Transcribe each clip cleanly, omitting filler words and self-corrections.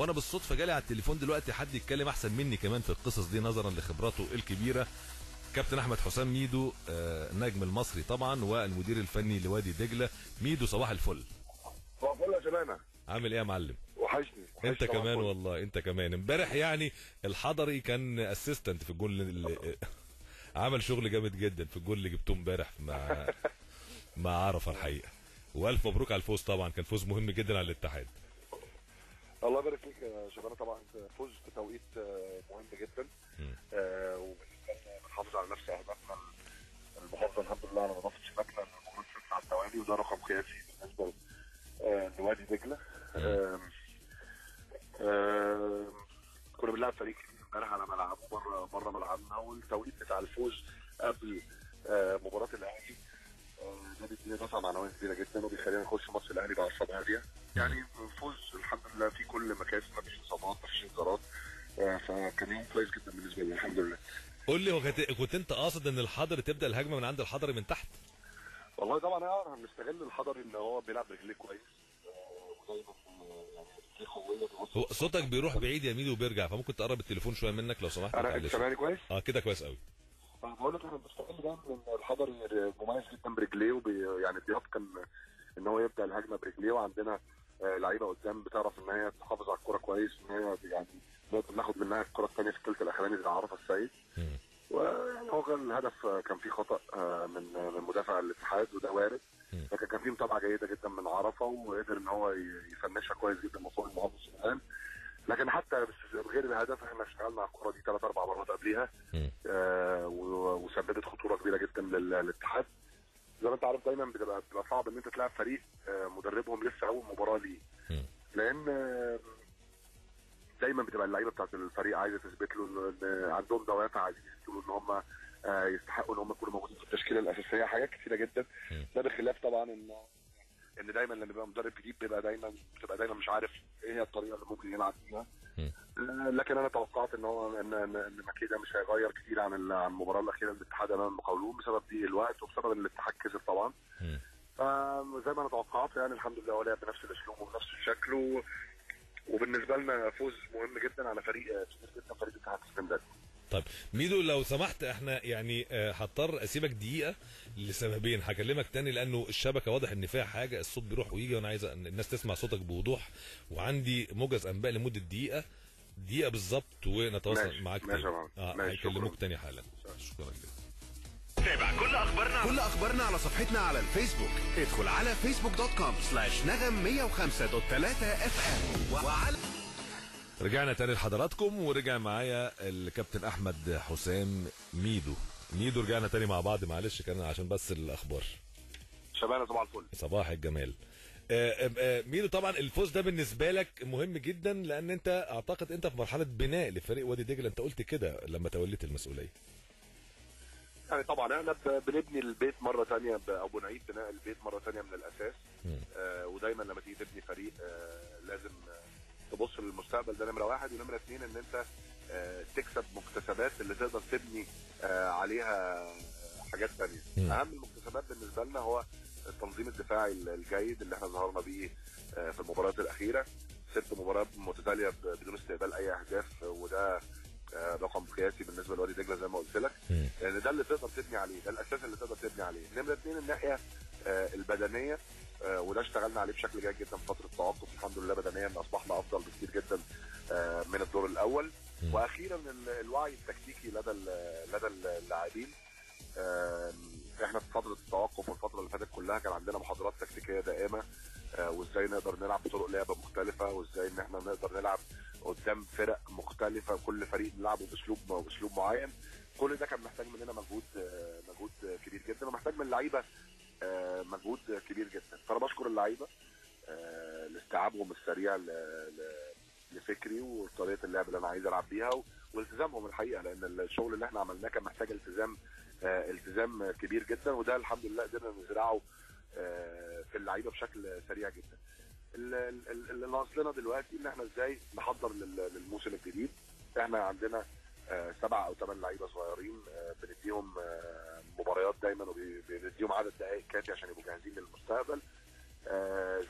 وانا بالصدفه جالي على التليفون دلوقتي حد يتكلم احسن مني كمان في القصص دي نظرا لخبراته الكبيره. كابتن احمد حسام ميدو، النجم المصري طبعا والمدير الفني لوادي دجله. ميدو صباح الفل. صباح الفل يا شبانه. عامل ايه يا معلم؟ وحشني انت كمان والله، انت كمان. امبارح يعني الحضري كان اسيستنت في الجول عمل شغل جامد جدا في الجول اللي جبتوه امبارح مع عرفه الحقيقه. والف مبروك على الفوز، طبعا كان فوز مهم جدا على الاتحاد. الله يبارك فيك يا شبانه. طبعا فوز في توقيت مهم جدا، وبنحافظ على نفس اهدافنا المحافظه الحمد لله على نظافه شباكنا المفروض 6 على التوالي، وده رقم قياسي بالنسبه لوادي دجله. كنا بنلعب فريق امبارح على ملعبه بره ملعبنا، والتوقيت بتاع الفوز قبل مباراه الاهلي ده بيدينا دفعه معنويه كبيره جدا، وبيخلينا نخش ماتش الاهلي باعصاب هاديه. يعني فوز الحمد لله في كل مكاسب، مفيش اصابات مفيش انذارات، فكان يوم كويس جدا بالنسبه لي الحمد لله. قول لي، هو كنت انت قاصد ان الحضري تبدا الهجمه من عند الحضري من تحت؟ والله طبعا هنستغل الحضري ان هو بيلعب رجليه كويس، ودايما يعني رجليه قويه. صوتك بيروح بعيد يا ميدو وبيرجع، فممكن تقرب التليفون شويه منك لو سمحت. انا سامعني كويس؟ كده كويس قوي. بقول لك احنا بنستغل ده ان الحضري مميز جدا برجليه، يعني بيتقن ان هو يبدا الهجمه برجليه، وعندنا لعيبه قدام بتعرف ان هي تحافظ على الكوره كويس، ان هي يعني نقدر ناخد منها الكره الثانيه في الثلث الاخراني زي عرفه السيد. ويعني هو كان الهدف كان فيه خطا من مدافع الاتحاد، وده وارد، لكن كان فيه متابعه جيده جدا من عرفه، وقدر ان هو يفنشها كويس جدا مصور المهندس الان. لكن حتى غير الهدف احنا اشتغلنا على الكره دي 3-4 مرات قبليها، وسببت خطوره كبيره جدا للاتحاد. زي ما انت عارف دايما بتبقى صعب ان انت تلعب فريق مدربهم لسه اول مباراه ليه، لان دايما بتبقى اللعيبه بتاعت الفريق عايزه تثبت له ان عندهم دوافع، عايزين يثبتوا ان هم يستحقوا ان هم يكونوا موجودين في التشكيله الاساسيه، حاجات كثيره جدا. ده بخلاف طبعا ان دايما لما بيبقى مدرب جديد بتبقى دايما مش عارف ايه هي الطريقه اللي ممكن يلعب بيها. لكن انا توقعت ان هو ان مكيده مش هيغير كتير عن المباراه الاخيره للاتحاد امام المقاولون بسبب ضيق الوقت وبسبب ان الاتحاد كسب طبعا. فزي ما انا توقعت يعني الحمد لله هو لعب بنفس الاسلوب وبنفس الشكل، وبالنسبه لنا فوز مهم جدا على فريق كبير جدا، فريق الاتحاد السكندري. طيب ميدو لو سمحت، احنا يعني هضطر اسيبك دقيقه لسببين. هكلمك تاني لانه الشبكه واضح ان فيها حاجه، الصوت بيروح ويجي، وانا عايز الناس تسمع صوتك بوضوح، وعندي موجز انباء لمده دقيقه ونتواصل معاك تاني. هيكلموك تاني حالا. شكرا جدا. تابع كل اخبارنا على صفحتنا على الفيسبوك. ادخل على facebook.com/نغم105.3 وعلى رجعنا تاني لحضراتكم، ورجع معايا الكابتن احمد حسام ميدو. رجعنا تاني مع بعض، معلش كان عشان بس الاخبار. شباب صباح الفل. صباح الجمال. ميدو، طبعا الفوز ده بالنسبه لك مهم جدا، لان انت اعتقد انت في مرحله بناء لفريق وادي دجله، انت قلت كده لما توليت المسؤوليه. يعني طبعا احنا بنبني البيت مره ثانيه، او بنعيد بناء البيت مره ثانيه من الاساس. ودايما لما تيجي تبني فريق لازم تبص للمستقبل، ده نمره واحد. ونمره اثنين ان انت تكسب مكتسبات اللي تقدر تبني عليها حاجات ثانيه. اهم المكتسبات بالنسبه لنا هو التنظيم الدفاعي الجيد اللي احنا ظهرنا بيه في المباريات الاخيره. 6 مباريات متتاليه بدون استقبال اي اهداف، وده رقم قياسي بالنسبه لوادي دجله زي ما قلت لك، لان ده اللي تقدر تبني عليه، ده الاساس اللي تقدر تبني عليه. نمره 2 الناحيه البدنيه، وده اشتغلنا عليه بشكل جيد جدا في فتره التوقف. الحمد لله بدنيا اصبحنا افضل بكثير جدا من الدور الاول. واخيرا الوعي التكتيكي لدى اللاعبين. احنا في فتره التوقف والفتره اللي فاتت كلها كان عندنا محاضرات تكتيكيه دائمه، وازاي نقدر نلعب بطرق لعبه مختلفه، وازاي ان احنا نقدر نلعب قدام فرق مختلفه، كل فريق نلعبه باسلوب معين. كل ده كان محتاج مننا مجهود كبير جدا، ومحتاج من اللعيبه مجهود كبير جدا. فانا بشكر اللعيبه لاستيعابهم السريع لفكري وطريقه اللعب اللي انا عايز العب بيها، والتزامهم الحقيقه، لان الشغل اللي احنا عملناه كان محتاج التزام كبير جدا، وده الحمد لله قدرنا نزرعه في اللعيبه بشكل سريع جدا. اللي ناقص لنا دلوقتي ان احنا ازاي نحضر للموسم الجديد. احنا عندنا 7 أو 8 لعيبه صغيرين، بنديهم مباريات دايما، وبنديهم عدد دقائق كافي عشان يبقوا جاهزين للمستقبل.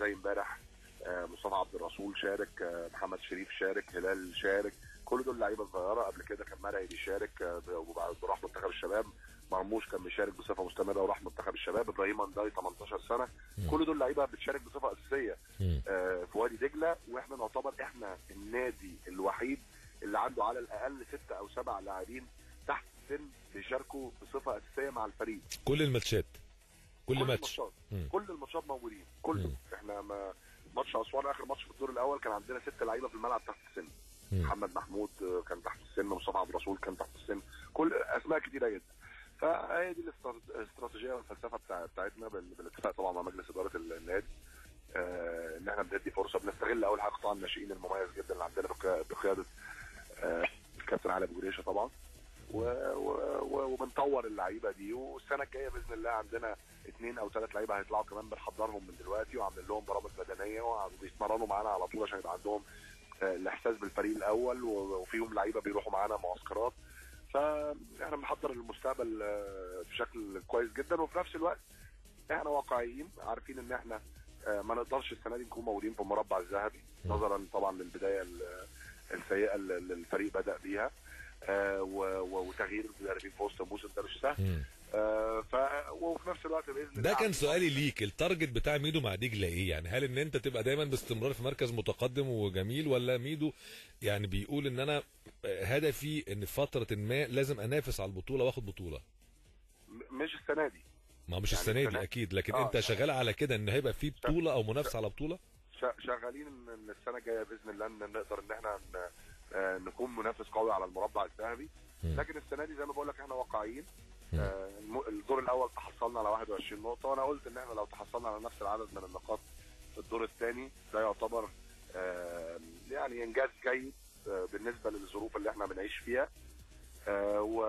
زي امبارح مصطفى عبد الرسول شارك، محمد شريف شارك، هلال شارك، كل دول لعيبه صغيره. قبل كده كان مرعي بيشارك وبعد وراح منتخب الشباب، مرموش كان بيشارك بصفه مستمره وراح منتخب الشباب، ابراهيم انداي 18 سنه، كل دول لعيبه بتشارك بصفه اساسيه في وادي دجله. واحنا نعتبر احنا النادي الوحيد اللي عنده على الاقل 6 أو 7 لاعبين تحت السن بيشاركوا بصفه اساسيه مع الفريق. كل الماتشات، كل ماتش، كل الماتشات موجودين، كله. احنا ماتش اسوان اخر ماتش في الدور الاول كان عندنا 6 لعيبه في الملعب تحت السن. محمد محمود كان تحت السن، مصطفى عبد الرسول كان تحت السن، كل اسماء كتيره جدا. فهي دي الاستراتيجيه والفلسفه بتاعتنا بالاتفاق طبعا مع مجلس اداره النادي، ان احنا بندي فرصه، بنستغل اول حاجه قطاع الناشئين المميز جدا اللي عندنا بقياده الكابتن علي ابو جريشه طبعا، وبنطور اللعيبه دي. والسنه الجايه باذن الله عندنا 2 أو 3 لعيبه هيطلعوا كمان، بنحضرهم من دلوقتي وعاملين لهم برامج بدنيه وبيتمرنوا معانا على طول عشان يبقى عندهم الاحساس بالفريق الاول، وفيهم لعيبه بيروحوا معانا معسكرات. فاحنا بنحضر المستقبل بشكل كويس جدا، وفي نفس الوقت احنا واقعيين عارفين ان احنا ما نقدرش السنه دي نكون موجودين في المربع الذهبي نظرا طبعا للبدايه السيئه اللي الفريق بدا بيها، وتغيير المدربين في وسط الموسم ده مش سهل. وفي نفس الوقت باذن الله ده كان سؤالي ليك، التارجت بتاع ميدو مع دجله ايه؟ يعني هل ان انت تبقى دايما باستمرار في مركز متقدم وجميل، ولا ميدو يعني بيقول ان انا هدفي ان في فتره ما لازم انافس على البطوله واخد بطوله؟ مش السنه دي، ما مش يعني السنه دي اكيد، لكن انت شغال على كده ان هيبقى في بطوله او منافسه على بطوله؟ شغالين ان السنه الجايه باذن الله ان نقدر ان احنا نكون منافس قوي على المربع الذهبي. لكن السنه دي زي ما بقول لك احنا واقعيين. الدور الاول تحصلنا على 21 نقطه، وانا قلت ان احنا لو تحصلنا على نفس العدد من النقاط في الدور الثاني ده يعتبر يعني انجاز جيد بالنسبه للظروف اللي احنا بنعيش فيها.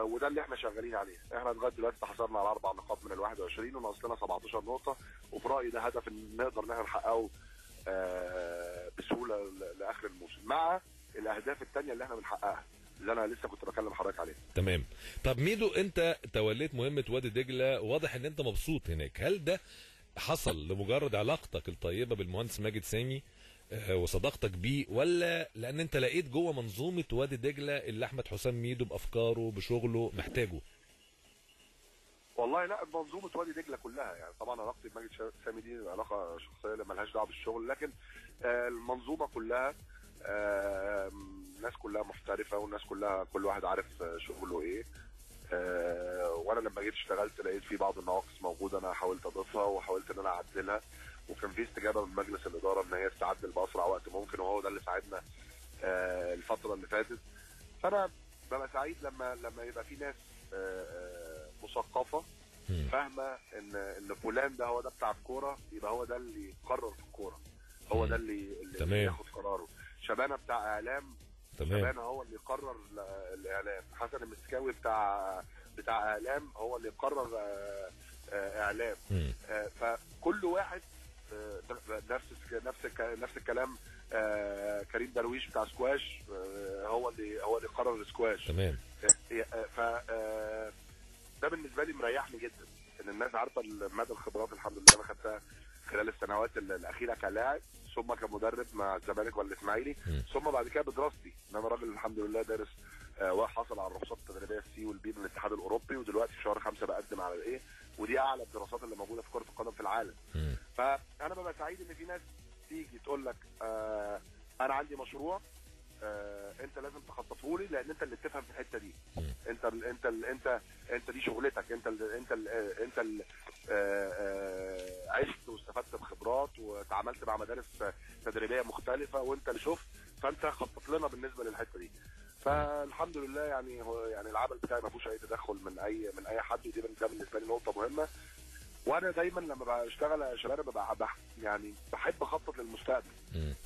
وده اللي احنا شغالين عليه. احنا لغايه دلوقتي تحصلنا على 4 نقاط من ال 21 وناقص لنا 17 نقطه، وفي رايي ده هدف نقدر ان احنا نحققه بسهوله لاخر الموسم، مع الاهداف الثانيه اللي احنا بنحققها اللي انا لسه كنت بكلم حضرتك عليها. تمام. طب ميدو، انت توليت مهمه وادي دجله، واضح ان انت مبسوط هناك. هل ده حصل لمجرد علاقتك الطيبه بالمهندس ماجد سامي وصداقتك بيه، ولا لان انت لقيت جوه منظومه وادي دجله اللي احمد حسام ميدو بافكاره بشغله محتاجه؟ والله لا، منظومه وادي دجله كلها يعني. طبعا علاقتي بماجد سامي دي علاقه شخصيه اللي مالهاش دعوه بالشغل، لكن المنظومه كلها الناس كلها محترفه، والناس كلها كل واحد عارف شغله ايه. وانا لما جيت اشتغلت لقيت في بعض النواقص موجوده، انا حاولت اضيفها وحاولت ان انا اعدلها، وكان في استجابه من مجلس الاداره ان هي تتعدل باسرع وقت ممكن، وهو ده اللي ساعدنا الفتره اللي فاتت. فانا ببقى سعيد لما يبقى في ناس مثقفه فاهمه ان فلان ده هو ده بتاع الكوره، يبقى هو ده اللي يقرر في الكوره، هو ده اللي ياخد قراره. شبانه بتاع اعلام، شبانه هو اللي يقرر الاعلام. حسن المسكاوي بتاع اعلام هو اللي يقرر اعلام. فكل واحد نفس الكلام. كريم درويش بتاع سكواش هو اللي يقرر السكواش. تمام. ف ده بالنسبه لي مريحني جدا، ان الناس عارفه مدى الخبرات الحمد لله انا خدتها خلال السنوات الاخيره كلاعب، ثم كمدرب مع الزمالك والاسماعيلي، ثم بعد كده بدراستي. انا راجل الحمد لله دارس وحصل على الرخصات التدريبيه السي والبي من الاتحاد الاوروبي، ودلوقتي في شهر 5 بقدم على الايه، ودي اعلى الدراسات اللي موجوده في كره القدم في العالم. فانا ببقى سعيد ان في ناس تيجي تقول لك انا عندي مشروع انت لازم تخططه لي، لان انت اللي بتفهم في الحته دي. انت دي شغلتك، انت عشت واستفدت بخبرات وتعاملت مع مدارس تدريبيه مختلفه، وانت اللي شفت، فانت خطط لنا بالنسبه للحته دي. فالحمد لله يعني العمل بتاعي ما فيهوش اي تدخل من اي حد، ودي ده بالنسبه لي نقطه مهمه. وانا دايما لما بشتغل يا شباب ببقى يعني بحب اخطط للمستقبل.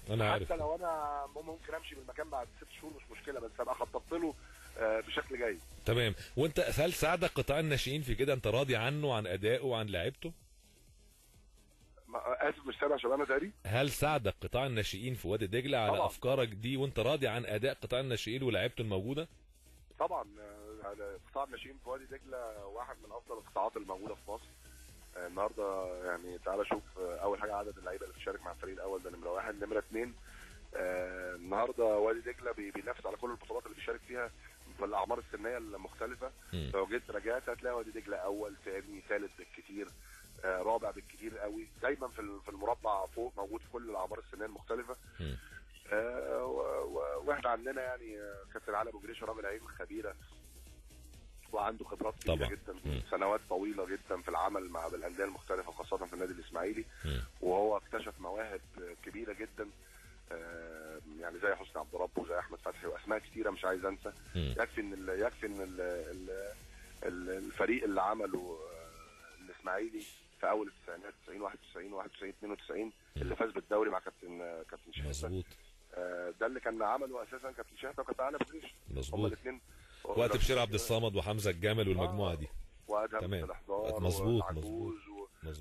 انا عارف حتى لو انا ممكن امشي من المكان بعد 6 شهور مش مشكله، بس ابقى خططت له بشكل جيد. تمام. وانت هل ساعدك قطاع الناشئين في كده؟ انت راضي عنه، عن ادائه وعن لعيبته؟ اسف مش سامع شباب تاني. هل ساعدك قطاع الناشئين في وادي دجله على طبعا افكارك دي، وانت راضي عن اداء قطاع الناشئين ولاعيبته الموجوده؟ طبعا قطاع الناشئين في وادي دجله واحد من افضل القطاعات الموجوده في مصر. النهارده يعني تعالى شوف اول حاجه عدد اللعيبه اللي بتشارك مع الفريق الاول، ده نمره واحد. نمره اثنين، النهارده وادي دجله بينافس على كل البطولات اللي بيشارك فيها في الاعمار السنيه المختلفه. لو جيت رجعت هتلاقي وادي دجله اول، ثاني، ثالث بالكثير، رابع بالكثير قوي، دايما في المربع فوق، موجود في كل الاعمار السنيه المختلفه. واحنا عندنا يعني كابتن علي ابو جريشه راجل عين خبيره وعنده خبرات كبيره جدا، سنوات طويله جدا في العمل مع الانديه المختلفه خاصه في النادي الاسماعيلي، وهو اكتشف مواهب كبيره جدا يعني زي حسني عبد ربه وزي احمد فتحي واسماء كتيره مش عايز انسى. يكفي ان الفريق اللي عمله الاسماعيلي في اول التسعينات 90 91 91 92 اللي فاز بالدوري مع كابتن شحاته. مظبوط. ده اللي كان عمله اساسا كابتن شحاته وكابتن علي ابو جريشه. مظبوط. الاثنين وقت بشير عبد الصمد وحمزه الجمل والمجموعه دي. وادهم الاحضار مظبوط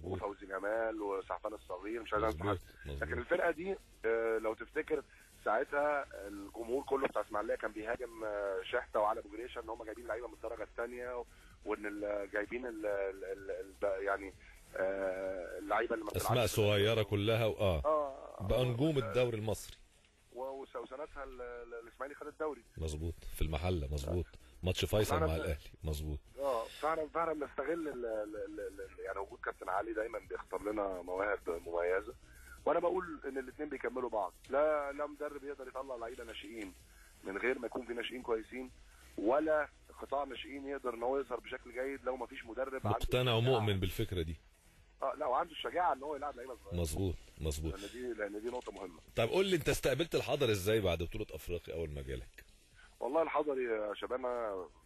وفوزي جمال وسعفان الصغير، مش عايز انسى حد. لكن الفرقه دي لو تفتكر ساعتها الجمهور كله بتاع اسماعيليه كان بيهاجم شحته وعلي ابو جريشه ان هم جايبين لعيبه من الدرجه الثانيه، وان جايبين يعني اللعيبه اللي ما بتلعبش اسماء صغيره كلها بقى نجوم الدوري المصري. وسنتها الاسماعيلي خد الدوري. مظبوط في المحله. مظبوط. ماتش فيصل مع الاهلي. مظبوط. فعلا نستغل يعني وجود كابتن علي دايما بيختار لنا مواهب مميزه، وانا بقول ان الاثنين بيكملوا بعض. لا مدرب يقدر يطلع لعيبه ناشئين من غير ما يكون في ناشئين كويسين، ولا قطاع ناشئين يقدر ان هو يظهر بشكل جيد لو ما فيش مدرب مقتنع ومؤمن بالفكره دي. لا وعنده الشجاعه ان هو يلعب لعيبه صغيره. مظبوط. لان دي نقطه مهمه. طب قول لي انت استقبلت الحضري ازاي بعد بطوله افريقيا اول ما جالك؟ والله الحضري يا شباب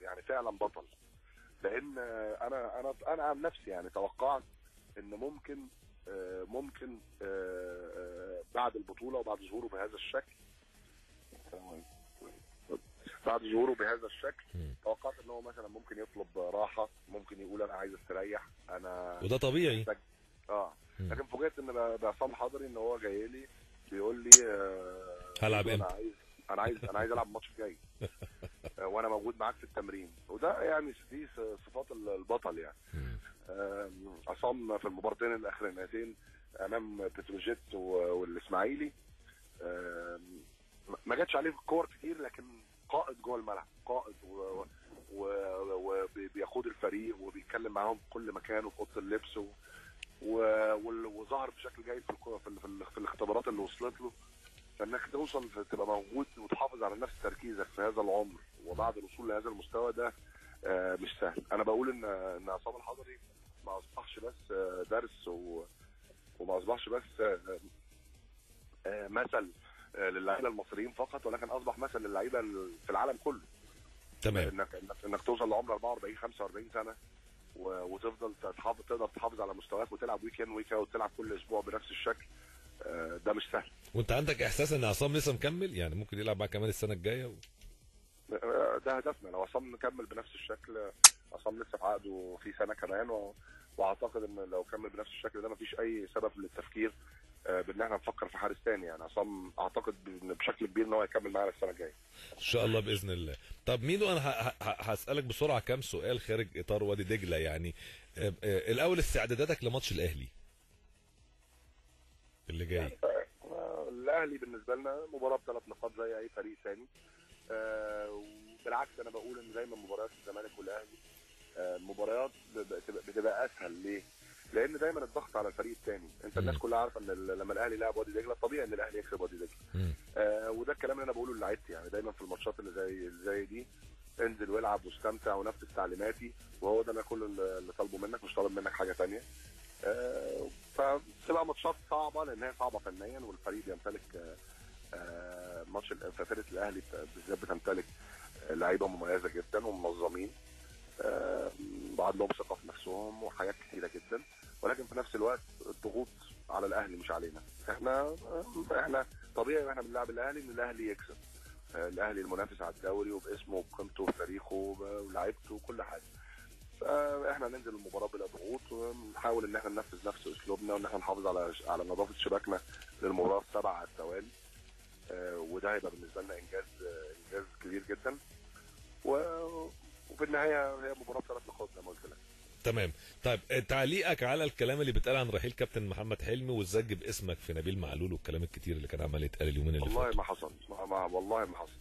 يعني فعلا بطل، لان انا عن نفسي يعني توقعت ان ممكن بعد البطوله وبعد ظهوره بهذا الشكل توقعت ان هو مثلا ممكن يطلب راحه، ممكن يقول انا عايز استريح، انا وده طبيعي. لكن فوجئت ان بعصام الحضري ان هو جاي لي بيقول لي هلعب امتى؟ انا عايز العب الماتش الجاي وانا موجود معاك في التمرين. وده يعني دي صفات البطل يعني. عصام في المباراتين الاخرانيتين امام بتروجيت والاسماعيلي ما جاتش عليه كور كتير، لكن قائد جوه الملعب، قائد وبيقود الفريق وبيتكلم معاهم في كل مكان وفي اوضه اللبس وظهر بشكل جيد في الاختبارات اللي وصلت له. فانك توصل تبقى موجود وتحافظ على نفس تركيزك في هذا العمر وبعد الوصول لهذا المستوى ده مش سهل. انا بقول ان عصام الحضري ما اصبحش بس درس وما اصبحش بس مثل للاعيبه المصريين فقط، ولكن اصبح مثل للاعيبه في العالم كله. تمام. انك توصل لعمر 44 45 سنه وتفضل تقدر تحافظ على مستواك وتلعب ويك ان ويك اوت وتلعب كل اسبوع بنفس الشكل، ده مش سهل. وانت عندك احساس ان عصام لسه مكمل، يعني ممكن يلعب معاك كمان السنه الجايه ده هدفنا. لو عصام نكمل بنفس الشكل، عصام لسه في عقده في سنه كمان، واعتقد ان لو كمل بنفس الشكل ده مفيش اي سبب للتفكير بان احنا نفكر في حارس تاني. يعني عصام اعتقد بشكل كبير ان هو يكمل معانا السنه الجايه ان شاء الله باذن الله. طب ميدو، انا هسالك بسرعه كام سؤال خارج اطار وادي دجله. يعني الاول استعداداتك لماتش الاهلي اللي جاي. الاهلي بالنسبه لنا مباراه ب3 نقاط زي اي فريق ثاني. وبالعكس انا بقول ان دايما مباريات الزمالك والاهلي مباريات بتبقى اسهل. ليه؟ لان دايما الضغط على الفريق الثاني. انت الناس كلها عارفه ان لما الاهلي لعب وادي دجله طبيعي ان الاهلي يكسب وادي دجله. وده الكلام اللي انا بقوله للاعيبتي. يعني دايما في الماتشات اللي زي دي انزل والعب واستمتع ونفذ تعليماتي، وهو ده انا كل اللي طالبه منك، مش طالب منك حاجه ثانيه. فتبقى ماتشات صعبه لان هي صعبه فنيا، والفريق بيمتلك ماتش فرقه الاهلي بالذات بتمتلك لعيبه مميزه جدا ومنظمين وعندهم ثقه في نفسهم وحاجات كثيره جدا، ولكن في نفس الوقت الضغوط على الاهلي مش علينا. احنا طبيعي واحنا بنلعب الاهلي ان الاهلي يكسب. الاهلي المنافس على الدوري وباسمه وبقيمته وتاريخه ولاعيبته وكل حاجه. فاحنا ننزل المباراه بلا ضغوط ونحاول ان احنا ننفذ نفس اسلوبنا وان احنا نحافظ على نظافه شباكنا للمباراه ال7 على التوالي. وده هيبقى بالنسبه لنا انجاز كبير جدا. وفي النهايه هي مباراه 3 نقاط زي ما قلت لك. تمام. طيب تعليقك على الكلام اللي بيتقال عن رحيل كابتن محمد حلمي والزج باسمك في نبيل معلول والكلام الكتير اللي كان عمال يتقال اليومين اللي والله فاتوا؟ ما حصل، والله ما حصل.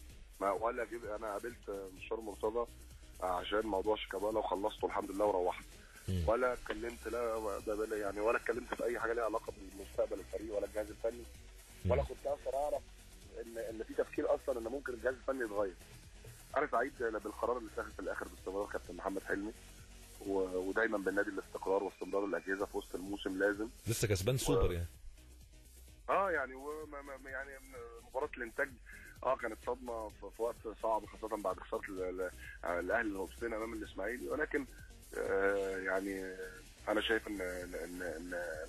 ما ولا انا قابلت مستشار مرتضى عشان موضوع شيكابالا وخلصته الحمد لله وروحت. ولا اتكلمت يعني ولا اتكلمت في اي حاجه ليها علاقه بمستقبل الفريق ولا الجهاز الفني، ولا كنت اصلا اعرف ان في تفكير اصلا ان ممكن الجهاز الفني يتغير. انا سعيد بالقرار اللي اتخذ في الاخر باستمرار كابتن محمد حلمي، ودايما بالنادي الاستقرار واستمرار الاجهزه في وسط الموسم لازم. لسه كسبان سوبر يعني. يعني يعني مباراه الانتاج كانت صدمه في وقت صعب، خاصه بعد خساره الاهلي النقطتين امام الاسماعيلي، ولكن يعني انا شايف ان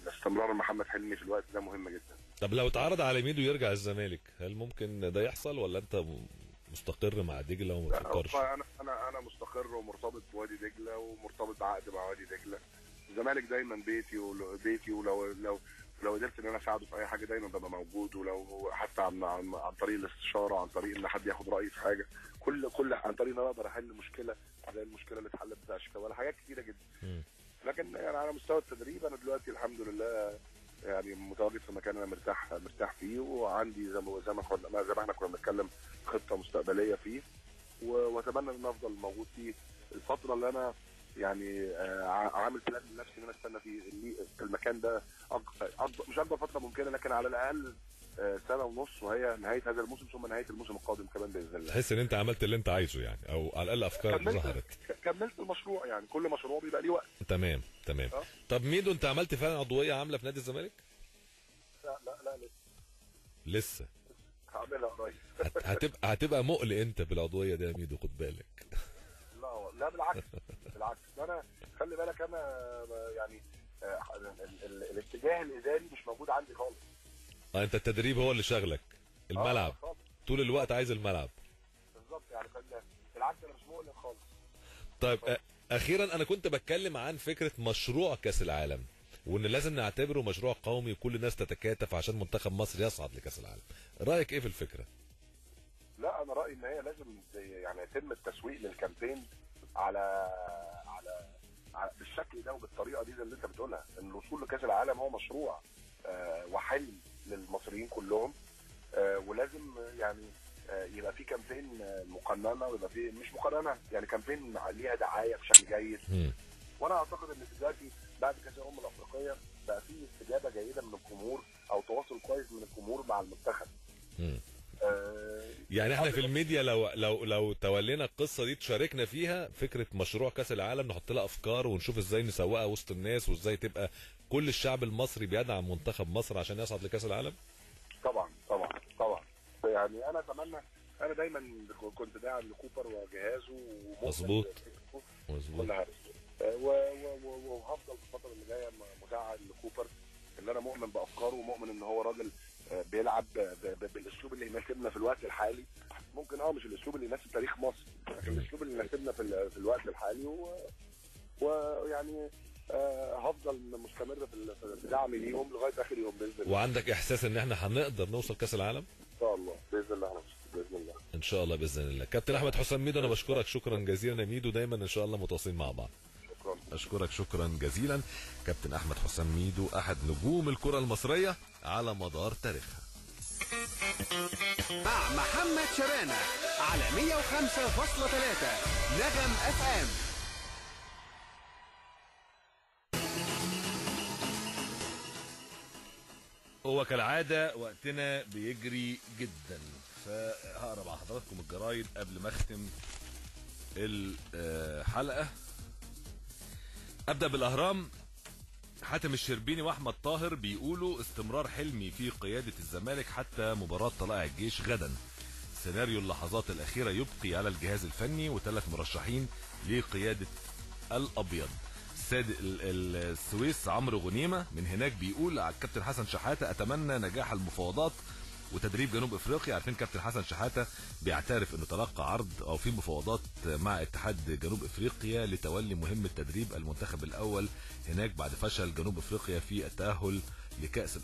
استمرار محمد حلمي في الوقت ده مهم جدا. طب لو اتعرض على ميدو يرجع الزمالك، هل ممكن ده يحصل ولا انت مستقر مع دجله وما تفكرش؟ انا مستقر ومرتبط بوادي دجله ومرتبط بعقد مع وادي دجله. الزمالك دايما بيتي ولو قدرت ان انا اساعده في اي حاجه دايما ببقى موجود، ولو حتى عن طريق الاستشاره، عن طريق ان حد ياخد رايي في حاجه، كل عن طريق ان انا اقدر احل مشكله زي المشكله اللي اتحلت بتاع شيكابالا، حاجات كتيره جدا. لكن يعني على مستوى التدريب انا دلوقتي الحمد لله يعني متواجد في مكان انا مرتاح فيه، وعندي زي ما احنا كنا بنتكلم خطه مستقبليه فيه، واتمنى ان افضل موجود فيه الفتره اللي انا يعني عامل بلان لنفسي ان انا استنى في المكان ده مش اكبر فتره ممكنه، لكن على الاقل سنه ونص، وهي نهايه هذا الموسم ثم نهايه الموسم القادم كمان باذن الله. تحس ان انت عملت اللي انت عايزه يعني، او على الاقل افكار ظهرت. كملت المشروع، يعني كل مشروع بيبقى ليه وقت. تمام. طب ميدو، انت عملت فعلا عضويه عامله في نادي الزمالك؟ لا لسه هعملها قريب. هتبقى مقلق انت بالعضويه دي يا ميدو، خد بالك. لا بالعكس انا خلي بالك، انا يعني الاتجاه الاداري مش موجود عندي خالص. انت التدريب هو اللي شغلك، الملعب طول الوقت عايز الملعب. بالظبط، يعني بالعكس انا مش مقلق خالص. طيب اخيرا انا كنت بتكلم عن فكره مشروع كاس العالم، وان لازم نعتبره مشروع قومي وكل الناس تتكاتف عشان منتخب مصر يصعد لكاس العالم. رايك ايه في الفكره؟ لا انا رايي ان هي لازم يعني يتم التسويق للكامبين على بالشكل ده وبالطريقه دي زي اللي انت بتقولها، ان الوصول لكاس العالم هو مشروع وحلم للمصريين كلهم، ولازم يعني يبقى في كامبين مقننه، ويبقى في مش مقننه يعني كامبين ليها دعايه بشكل جيد. وانا اعتقد ان دلوقتي بعد كاس الامم الافريقيه بقى في استجابه جيده من الجمهور او تواصل كويس من الجمهور مع المنتخب. يعني احنا في الميديا لو تولينا القصه دي تشاركنا فيها فكره مشروع كاس العالم، نحط لها افكار ونشوف ازاي نسوقها وسط الناس، وازاي تبقى كل الشعب المصري بيدعم منتخب مصر عشان يصعد لكاس العالم. طبعا يعني انا اتمنى، انا دايما كنت داعم لكوبر وجهازه مظبوط كل حاجه، وهفضل في الفتره اللي جايه مدعم لكوبر، ان انا مؤمن بافكاره ومؤمن ان هو راجل بيلعب بالاسلوب اللي يناسبنا في الوقت الحالي. ممكن مش الاسلوب اللي يناسب تاريخ مصر، لكن الاسلوب اللي يناسبنا في الوقت الحالي، ويعني هفضل مستمر في دعمي ليهم لغايه اخر يوم باذن الله. وعندك احساس ان احنا هنقدر نوصل كاس العالم؟ ان شاء الله باذن الله هنوصل باذن الله. ان شاء الله باذن الله. كابتن احمد حسام ميدو، انا بشكرك شكرا جزيلا يا ميدو، دايما ان شاء الله متواصلين مع بعض. اشكرك شكرا جزيلا كابتن احمد حسام ميدو، احد نجوم الكره المصريه على مدار تاريخها. مع محمد شبانه على 105.3 نغم اف ام. هو كالعاده وقتنا بيجري جدا، فهقرا مع حضراتكم الجرايد قبل ما اختم الحلقه. ابدا بالاهرام. حاتم الشربيني واحمد طاهر بيقولوا استمرار حلمي في قياده الزمالك حتى مباراه طلائع الجيش غدا. سيناريو اللحظات الاخيره يبقي على الجهاز الفني، وثلاث مرشحين لقياده الابيض. السويس عمرو غنيمه من هناك بيقول على الكابتن حسن شحاته اتمنى نجاح المفاوضات وتدريب جنوب افريقيا. عارفين كابتن حسن شحاته بيعترف انه تلقى عرض او في مفاوضات مع اتحاد جنوب افريقيا لتولي مهمه تدريب المنتخب الاول هناك بعد فشل جنوب افريقيا في التاهل لكاس